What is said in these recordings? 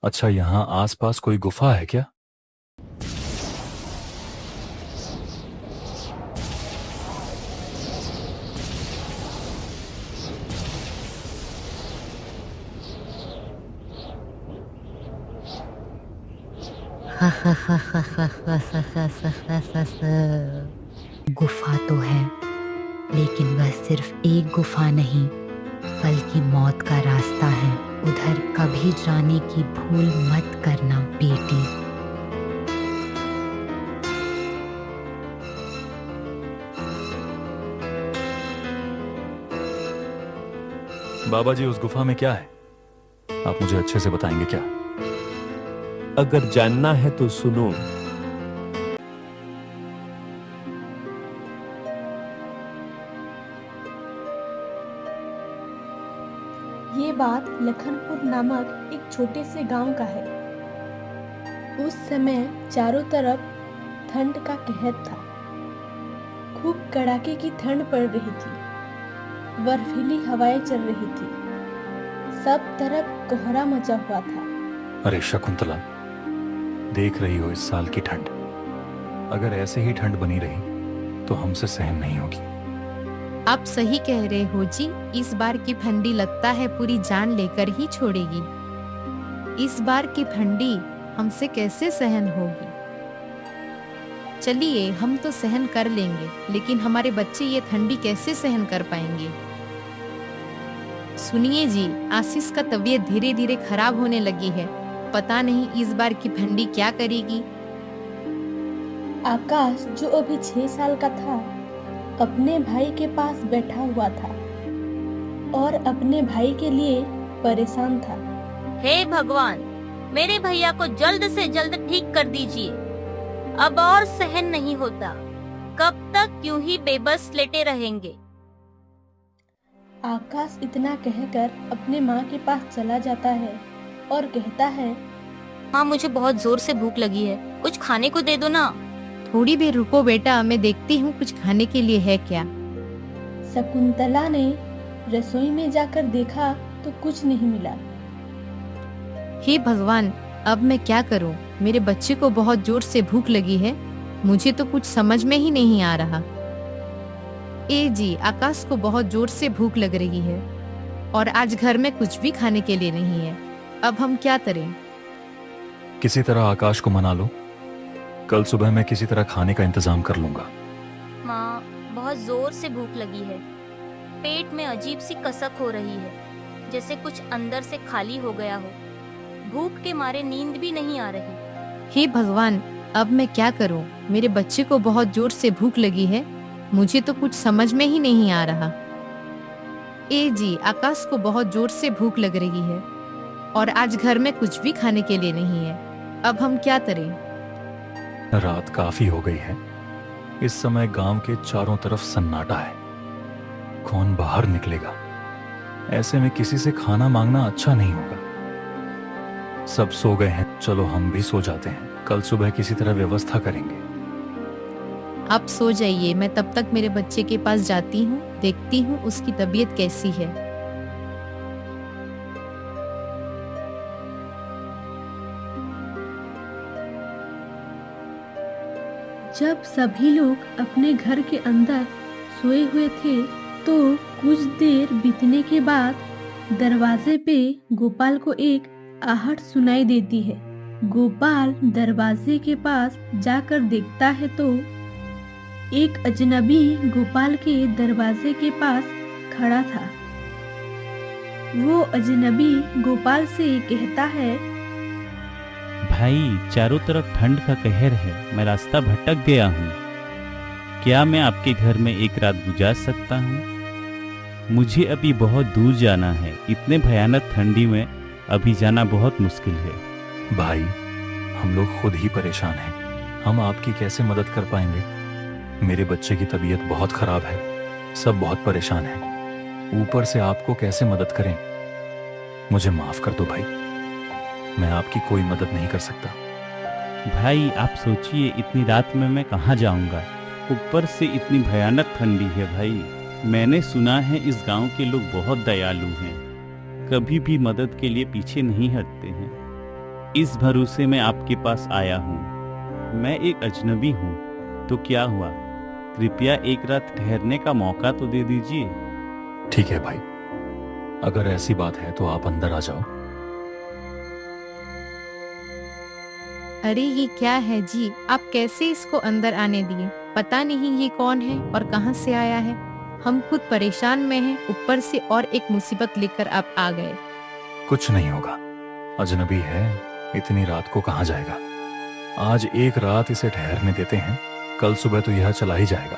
अच्छा, यहाँ आसपास कोई गुफा है क्या? गुफा तो है, लेकिन वह सिर्फ एक गुफा नहीं बल्कि मौत का रास्ता है। उधर कभी जाने की भूल मत करना बेटी। बाबा जी, उस गुफा में क्या है? आप मुझे अच्छे से बताएंगे क्या? अगर जानना है तो सुनो। ये बात लखनपुर नामक एक छोटे से गांव का है। उस समय चारों तरफ ठंड का कहर था। खूब कड़ाके की ठंड पड़ रही थी। बर्फीली हवाएं चल रही थी। सब तरफ कोहरा मचा हुआ था। अरे शकुंतला, देख रही हो इस साल की ठंड? अगर ऐसे ही ठंड बनी रही तो हमसे सहन नहीं होगी। आप सही कह रहे हो जी। इस बार की ठंडी लगता है पूरी जान लेकर ही छोड़ेगी। इस बार की ठंडी हमसे कैसे सहन होगी? चलिए, हम तो सहन कर लेंगे, लेकिन हमारे बच्चे ये ठंडी कैसे सहन कर पाएंगे? सुनिए जी, आशीष का तबीयत धीरे धीरे खराब होने लगी है। पता नहीं इस बार की ठंडी क्या करेगी। आकाश, जो अभी 6 साल का था, अपने भाई के पास बैठा हुआ था और अपने भाई के लिए परेशान था। हे भगवान, मेरे भैया को जल्द से जल्द ठीक कर दीजिए। अब और सहन नहीं होता। कब तक यूं ही बेबस लेटे रहेंगे? आकाश इतना कहकर अपने माँ के पास चला जाता है और कहता है, माँ, मुझे बहुत जोर से भूख लगी है, कुछ खाने को दे दो ना। थोड़ी देर रुको बेटा, मैं देखती हूँ कुछ खाने के लिए है क्या। शकुंतला ने रसोई में जाकर देखा तो कुछ नहीं मिला। हे भगवान, अब मैं क्या करूं? मेरे बच्चे को बहुत जोर से भूख लगी है। मुझे तो कुछ समझ में ही नहीं आ रहा। ए जी, आकाश को बहुत जोर से भूख लग रही है और आज घर में कुछ भी खाने के लिए नहीं है। अब हम क्या करें? किसी तरह आकाश को मना लो। कल सुबह मैं किसी तरह खाने का इंतजाम कर लूंगा। माँ, बहुत जोर से भूख लगी है। पेट में अजीब सी कसक हो रही है, जैसे कुछ अंदर से खाली हो गया हो। भूख के मारे नींद भी नहीं आ रही। हे भगवान, अब मैं क्या करूं? मेरे बच्चे को बहुत जोर से भूख लगी है। मुझे तो कुछ समझ में ही नहीं आ रहा। ए जी, आकाश को बहुत जोर से भूख लग रही है और आज घर में कुछ भी खाने के लिए नहीं है। अब हम क्या करें? रात काफी हो गई है। इस समय गांव के चारों तरफ सन्नाटा है। कौन बाहर निकलेगा? ऐसे में किसी से खाना मांगना अच्छा नहीं होगा। सब सो गए हैं, चलो हम भी सो जाते हैं। कल सुबह किसी तरह व्यवस्था करेंगे। आप सो जाइए, मैं तब तक मेरे बच्चे के पास जाती हूँ, देखती हूँ उसकी तबीयत कैसी है। जब सभी लोग अपने घर के अंदर सोए हुए थे तो कुछ देर बीतने के बाद दरवाजे पे गोपाल को एक आहट सुनाई देती है। गोपाल दरवाजे के पास जाकर देखता है तो एक अजनबी गोपाल के दरवाजे के पास खड़ा था। वो अजनबी गोपाल से कहता है, भाई, चारों तरफ ठंड का कहर है, मैं रास्ता भटक गया हूँ। क्या मैं आपके घर में एक रात गुजार सकता हूँ? मुझे अभी बहुत दूर जाना है। इतने भयानक ठंडी में अभी जाना बहुत मुश्किल है। भाई, हम लोग खुद ही परेशान हैं। हम आपकी कैसे मदद कर पाएंगे? मेरे बच्चे की तबीयत बहुत खराब है। सब बहुत परेशान हैं। ऊपर से आपको कैसे मदद करें? मुझे माफ कर दो भाई, मैं आपकी कोई मदद नहीं कर सकता। भाई, आप सोचिए, इतनी रात में मैं कहाँ जाऊँगा? ऊपर से इतनी भयानक ठंडी है। भाई, मैंने सुना है इस गांव के लोग बहुत दयालु हैं, कभी भी मदद के लिए पीछे नहीं हटते हैं। इस भरोसे में आपके पास आया हूँ। मैं एक अजनबी हूँ, तो क्या हुआ, कृपया एक रात ठहरने का मौका तो दे दीजिए। ठीक है भाई, अगर ऐसी बात है तो आप अंदर आ जाओ। अरे ये क्या है जी, आप कैसे इसको अंदर आने दिए? पता नहीं ये कौन है और कहाँ से आया है। हम खुद परेशान में हैं, ऊपर से और एक मुसीबत लेकर आप आ गए। कुछ नहीं होगा, अजनबी है, इतनी रात को कहाँ जाएगा। आज एक रात इसे ठहरने देते हैं, कल सुबह तो यह चला ही जाएगा।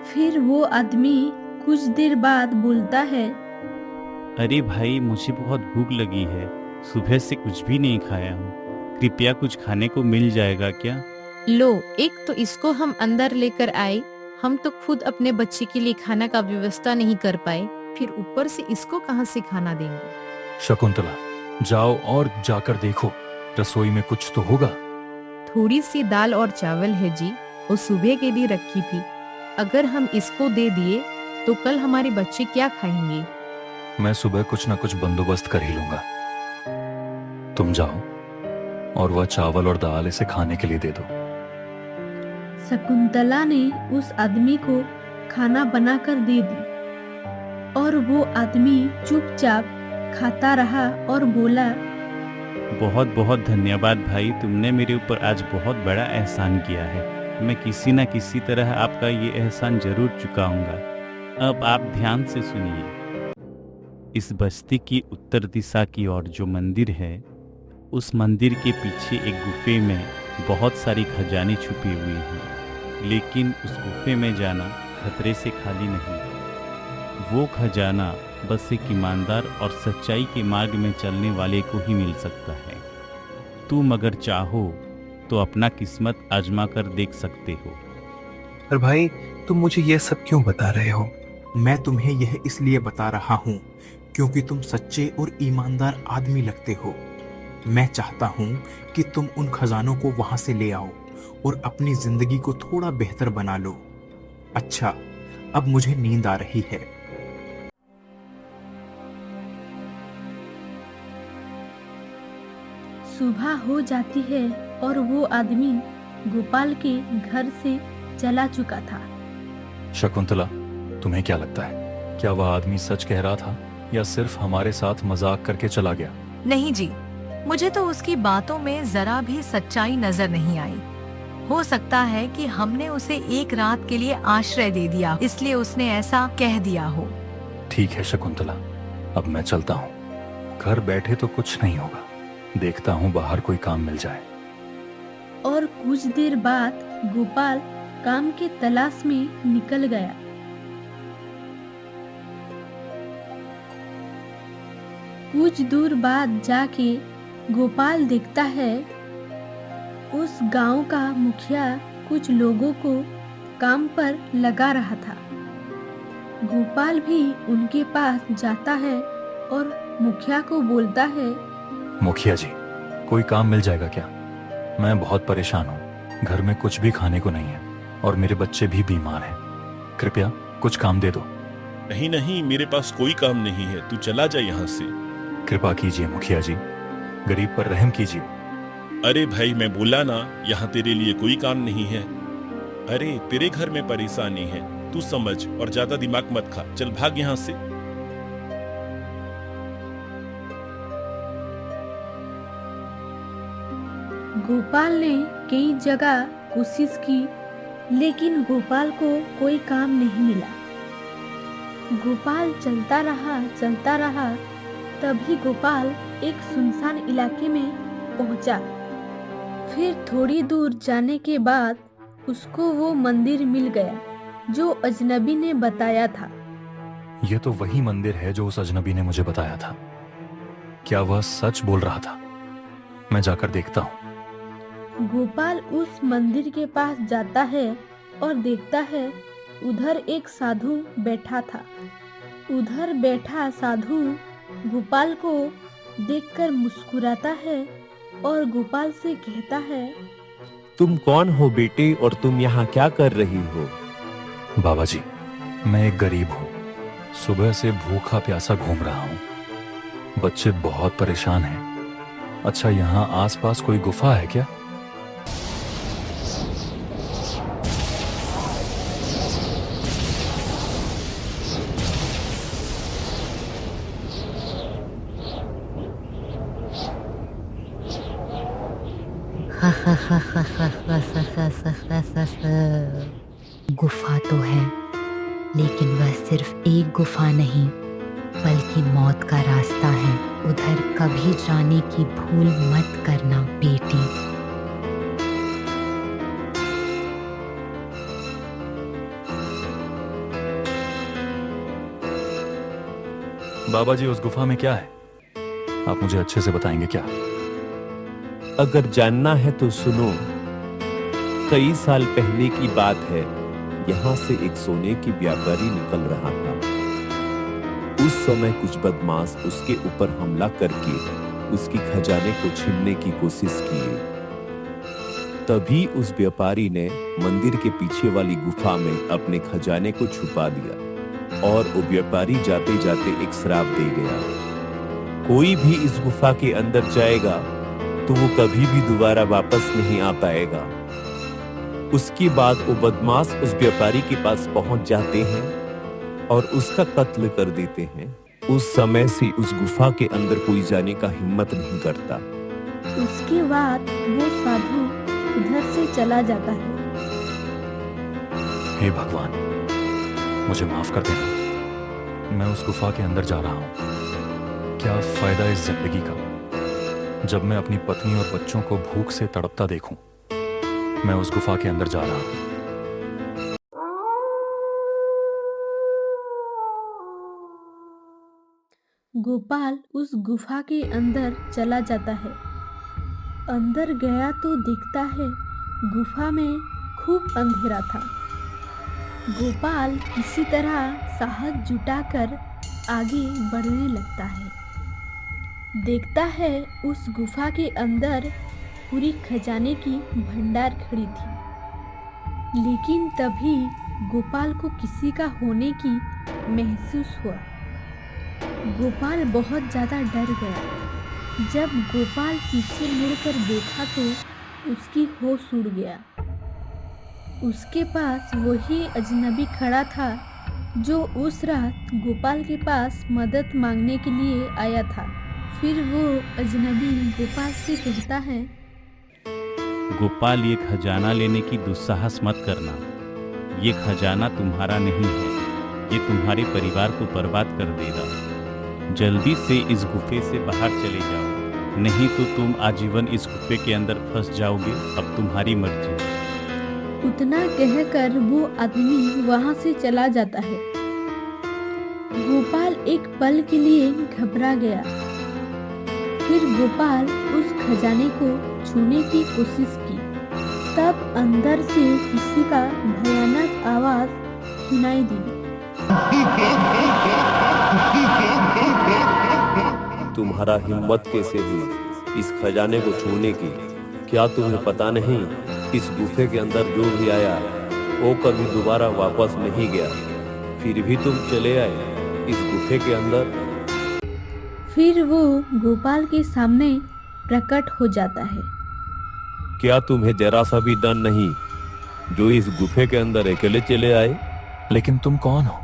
फिर वो आदमी कुछ देर बाद बोलता है, अरे भाई, मुझे बहुत भूख लगी है, सुबह से कुछ भी नहीं खाया हूँ, कृपया कुछ खाने को मिल जाएगा क्या? लो, एक तो इसको हम अंदर लेकर आए, हम तो खुद अपने बच्चे के लिए खाना का व्यवस्था नहीं कर पाए, फिर ऊपर से इसको कहाँ से खाना देंगे। शकुंतला, जाओ और जाकर देखो, रसोई में कुछ तो होगा। थोड़ी सी दाल और चावल है जी, वो सुबह के लिए रखी थी। अगर हम इसको दे दिए तो कल हमारे बच्चे क्या खाएंगे? मैं सुबह कुछ ना कुछ बंदोबस्त कर ही लूंगा। तुम जाओ और वह चावल और दाल इसे खाने के लिए दे दो। शकुंतला ने उस आदमी को खाना बनाकर दे दी और वो आदमी चुपचाप खाता रहा और बोला, बहुत बहुत धन्यवाद भाई, तुमने मेरे ऊपर आज बहुत बड़ा एहसान किया है। मैं किसी न किसी तरह आपका ये एहसान जरूर चुकाऊंगा। अब आप ध्यान से सुनिए। इस बस्ती की उत्तर दिशा की ओर जो मंदिर है, उस मंदिर के पीछे एक गुफे में बहुत सारी खजाने छुपी हुई हैं, लेकिन उस गुफे में जाना खतरे से खाली नहीं। वो खजाना बस एक ईमानदार और सच्चाई के मार्ग में चलने वाले को ही मिल सकता है। तुम अगर चाहो तो अपना किस्मत आजमा कर देख सकते हो। पर भाई, तुम मुझे यह सब क्यों बता रहे हो? मैं तुम्हें यह इसलिए बता रहा हूँ क्योंकि तुम सच्चे और ईमानदार आदमी लगते हो। मैं चाहता हूँ कि तुम उन खजानों को वहां से ले आओ और अपनी जिंदगी को थोड़ा बेहतर बना लो। अच्छा, अब मुझे नींद आ रही है। सुबह हो जाती है और वो आदमी गोपाल के घर से चला चुका था। शकुंतला, तुम्हें क्या लगता है, क्या वह आदमी सच कह रहा था या सिर्फ हमारे साथ मजाक करके चला गया? नहीं जी, मुझे तो उसकी बातों में जरा भी सच्चाई नजर नहीं आई। हो सकता है कि हमने उसे एक रात के लिए आश्रय दे दिया, इसलिए उसने ऐसा कह दिया हो। ठीक है शकुंतला, अब मैं चलता हूँ। घर बैठे तो कुछ नहीं होगा, देखता हूँ बाहर कोई काम मिल जाए। और कुछ देर बाद गोपाल काम के तलाश में निकल गया। कुछ दूर बाद जाके गोपाल देखता है उस गांव का मुखिया कुछ लोगों को काम पर लगा रहा था। गोपाल भी उनके पास जाता है और मुखिया को बोलता है, मुखिया जी, कोई काम मिल जाएगा क्या? मैं बहुत परेशान हूँ, घर में कुछ भी खाने को नहीं है और मेरे बच्चे भी बीमार हैं। कृपया कुछ काम दे दो। नहीं नहीं, मेरे पास कोई काम नहीं है, तू चला जा यहाँ से। कृपा कीजिए मुखिया जी, गरीब पर रहम कीजिए। अरे भाई, मैं बोला ना, यहाँ तेरे लिए कोई काम नहीं है। अरे तेरे घर में परेशानी है, तू समझ और ज्यादा दिमाग मत खा, चल भाग यहाँ से। गोपाल ने कई जगह कोशिश की, लेकिन गोपाल को कोई काम नहीं मिला। गोपाल चलता रहा, तभी गोपाल एक सुनसान इलाके में पहुंचा। फिर थोड़ी दूर जाने के बाद उसको वो मंदिर मिल गया जो अजनबी ने बताया था। यह तो वही मंदिर है जो उस अजनबी ने मुझे बताया था। क्या वह सच बोल रहा था? मैं जाकर देखता हूँ। गोपाल उस मंदिर के पास जाता है और देखता है उधर एक साधु बैठा था। उधर बैठा साधु गोपाल को देखकर मुस्कुराता है और गोपाल से कहता है, तुम कौन हो बेटे और तुम यहाँ क्या कर रही हो? बाबा जी, मैं एक गरीब हूँ, सुबह से भूखा प्यासा घूम रहा हूँ। बच्चे बहुत परेशान हैं, अच्छा, यहाँ आसपास कोई गुफा है क्या? गुफा तो है, लेकिन वह सिर्फ एक गुफा नहीं बल्कि मौत का रास्ता है। उधर कभी जाने की भूल मत करना बेटी। बाबा जी, उस गुफा में क्या है? आप मुझे अच्छे से बताएंगे क्या? अगर जानना है तो सुनो। कई साल पहले की बात है। यहाँ से एक सोने की व्यापारी निकल रहा था। उस समय कुछ बदमाश उसके ऊपर हमला करके उसकी खजाने को छीनने की कोशिश किए। तभी उस व्यापारी ने मंदिर के पीछे वाली गुफा में अपने खजाने को छुपा दिया और वो व्यापारी जाते जाते एक श्राप दे गया। कोई भी इस गुफा के अंदर जाएगा तो वो कभी भी दोबारा वापस नहीं आ पाएगा। उसके बाद वो बदमाश उस व्यापारी के पास पहुंच जाते हैं और उसका कत्ल कर देते हैं। उस समय से उस गुफा के अंदर कोई जाने का हिम्मत नहीं करता। उसके बाद वो साधु उधर से चला जाता है। हे भगवान, मुझे माफ कर देना। मैं उस गुफा के अंदर जा रहा हूँ। क्या फायदा इस जिंदगी का जब मैं अपनी पत्नी और बच्चों को भूख से तड़पता देखूं। मैं उस गुफा के अंदर जा रहा हूं। गोपाल उस गुफा के अंदर चला जाता है। अंदर गया तो दिखता है गुफा में खूब अंधेरा था। गोपाल किसी तरह साहस जुटाकर आगे बढ़ने लगता है। देखता है उस गुफा के अंदर पूरी खजाने की भंडार खड़ी थी। लेकिन तभी गोपाल को किसी का होने की महसूस हुआ। गोपाल बहुत ज़्यादा डर गया। जब गोपाल पीछे मुड़कर देखा तो उसकी होश उड़ गया। उसके पास वही अजनबी खड़ा था जो उस रात गोपाल के पास मदद मांगने के लिए आया था। फिर वो अजनबी गोपाल से कहता है, गोपाल, ये खजाना लेने की दुस्साहस मत करना। ये खजाना तुम्हारा नहीं है, ये तुम्हारे परिवार को बर्बाद कर देगा। जल्दी से इस गुफे से बाहर चले जाओ, नहीं तो तुम आजीवन इस गुफे के अंदर फंस जाओगे। अब तुम्हारी मर्जी। उतना कहकर वो आदमी वहां से चला जाता है। गोपाल एक पल के लिए घबरा गया। फिर गोपाल उस खजाने को छूने की कोशिश की। तब अंदर से किसी का भयानक आवाज सुनाई दी। तुम्हारा हिम्मत कैसे हुई इस खजाने को छूने की? क्या तुम्हें पता नहीं, इस गुफे के अंदर जो भी आया वो कभी दोबारा वापस नहीं गया। फिर भी तुम चले आए इस गुफे के अंदर। फिर वो गोपाल के सामने प्रकट हो जाता है। क्या तुम्हें जरा सा भी डर नहीं जो इस गुफे के अंदर अकेले चले आए? लेकिन तुम कौन हो?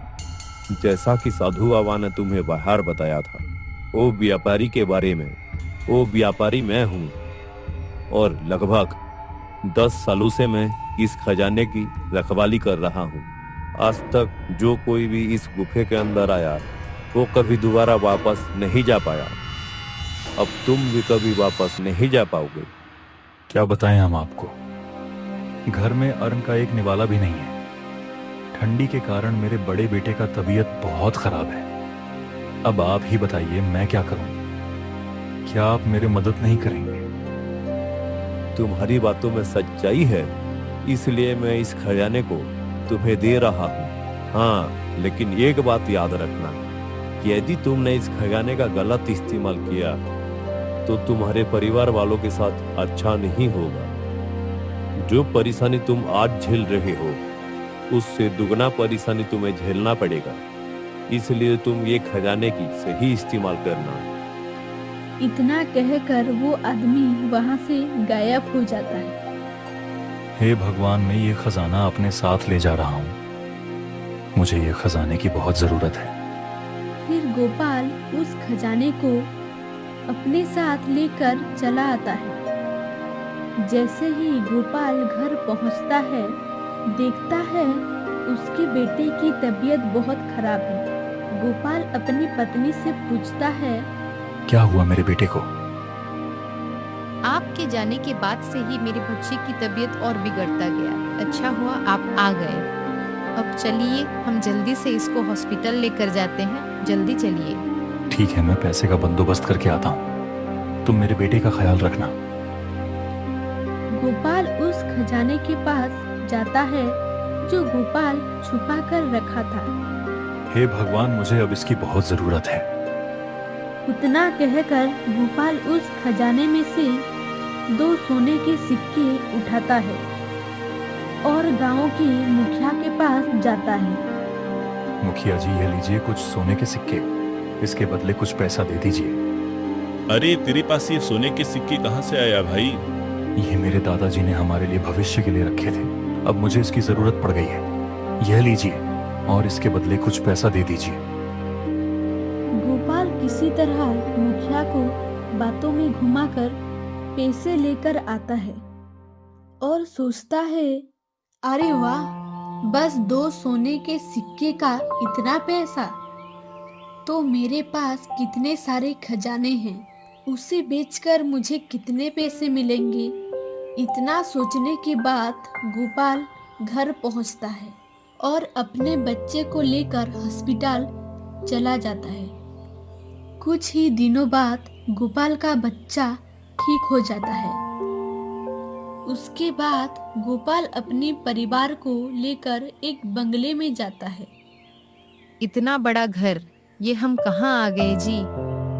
जैसा कि साधु बाबा ने तुम्हें बाहर बताया था, वो व्यापारी के बारे में। वो व्यापारी मैं हूँ और लगभग 10 सालों से मैं इस खजाने की रखवाली कर रहा हूँ। आज तक जो कोई भी इस गुफे के अंदर आया वो कभी दोबारा वापस नहीं जा पाया। अब तुम भी कभी वापस नहीं जा पाओगे। क्या बताएं हम आपको, घर में अन्न का एक निवाला भी नहीं है। ठंडी के कारण मेरे बड़े बेटे का तबीयत बहुत खराब है। अब आप ही बताइए मैं क्या करूं? क्या आप मेरी मदद नहीं करेंगे? तुम्हारी बातों में सच्चाई है, इसलिए मैं इस खजाने को तुम्हें दे रहा हूँ। हाँ, लेकिन एक बात याद रखना, यदि तुमने इस खजाने का गलत इस्तेमाल किया तो तुम्हारे परिवार वालों के साथ अच्छा नहीं होगा। जो परेशानी तुम आज झेल रहे हो उससे दुगना परेशानी तुम्हें झेलना पड़ेगा। इसलिए तुम ये खजाने की सही इस्तेमाल करना। इतना कहकर वो आदमी वहां से गायब हो जाता है। हे भगवान, मैं ये खजाना अपने साथ ले जा रहा हूँ। मुझे ये खजाने की बहुत जरूरत है। फिर गोपाल उस खजाने को अपने साथ लेकर चला आता है। जैसे ही गोपाल घर पहुंचता है, देखता है उसके बेटे की तबीयत बहुत खराब है। गोपाल अपनी पत्नी से पूछता है, क्या हुआ मेरे बेटे को? आपके जाने के बाद से ही मेरे बच्चे की तबीयत और बिगड़ता गया। अच्छा हुआ आप आ गए। अब चलिए हम जल्दी से इसको हॉस्पिटल लेकर जाते हैं। जल्दी चलिए। ठीक है, मैं पैसे का बंदोबस्त करके आता हूँ। तुम मेरे बेटे का ख्याल रखना। गोपाल उस खजाने के पास जाता है जो गोपाल छुपा कर रखा था। हे भगवान, मुझे अब इसकी बहुत जरूरत है। उतना कहकर गोपाल उस खजाने में से 2 सोने के सिक्के उठाता है और गांव के मुखिया के पास जाता है। मुखिया जी, ये लीजिए कुछ सोने के सिक्के। इसके बदले कुछ पैसा दे दीजिए। अरे तेरे पास ये सोने के सिक्के कहाँ से आया भाई? ये मेरे दादाजी ने हमारे लिए भविष्य के लिए रखे थे। अब मुझे इसकी जरूरत पड़ गई है। यह लीजिए और इसके बदले कुछ पैसा दे दीजिए। गोपाल किसी तरह मुखिया को बातों में घुमाकर पैसे लेकर आता है और सोचता है, अरे वाह, बस 2 सोने के सिक्के का इतना पैसा, तो मेरे पास कितने सारे खजाने हैं। उसे बेचकर मुझे कितने पैसे मिलेंगे। इतना सोचने के बाद गोपाल घर पहुंचता है और अपने बच्चे को लेकर हॉस्पिटल चला जाता है। कुछ ही दिनों बाद गोपाल का बच्चा ठीक हो जाता है। उसके बाद गोपाल अपने परिवार को लेकर एक बंगले में जाता है। इतना बड़ा घर, ये हम कहाँ आ गए जी?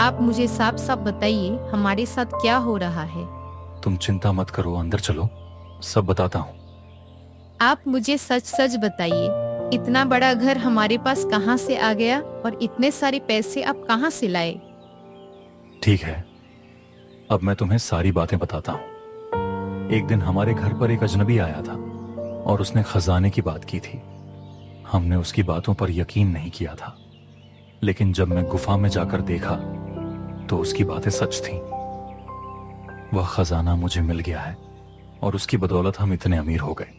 आप मुझे साफ साफ बताइए, हमारे साथ क्या हो रहा है? तुम चिंता मत करो, अंदर चलो, सब बताता हूँ। आप मुझे सच सच बताइए, इतना बड़ा घर हमारे पास कहाँ से आ गया और इतने सारे पैसे आप कहाँ से लाए? ठीक है, अब मैं तुम्हें सारी बातें बताता हूँ। एक दिन हमारे घर पर एक अजनबी आया था और उसने खजाने की बात की थी। हमने उसकी बातों पर यकीन नहीं किया था, लेकिन जब मैं गुफा में जाकर देखा तो उसकी बातें सच थीं। वह खजाना मुझे मिल गया है और उसकी बदौलत हम इतने अमीर हो गए।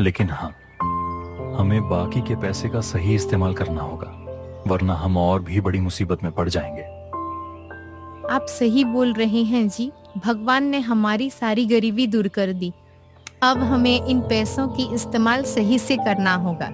लेकिन हाँ, हमें बाकी के पैसे का सही इस्तेमाल करना होगा, वरना हम और भी बड़ी मुसीबत में पड़ जाएंगे। आप सही बोल रहे हैं जी, भगवान ने हमारी सारी गरीबी दूर कर दी। अब हमें इन पैसों की इस्तेमाल सही से करना होगा।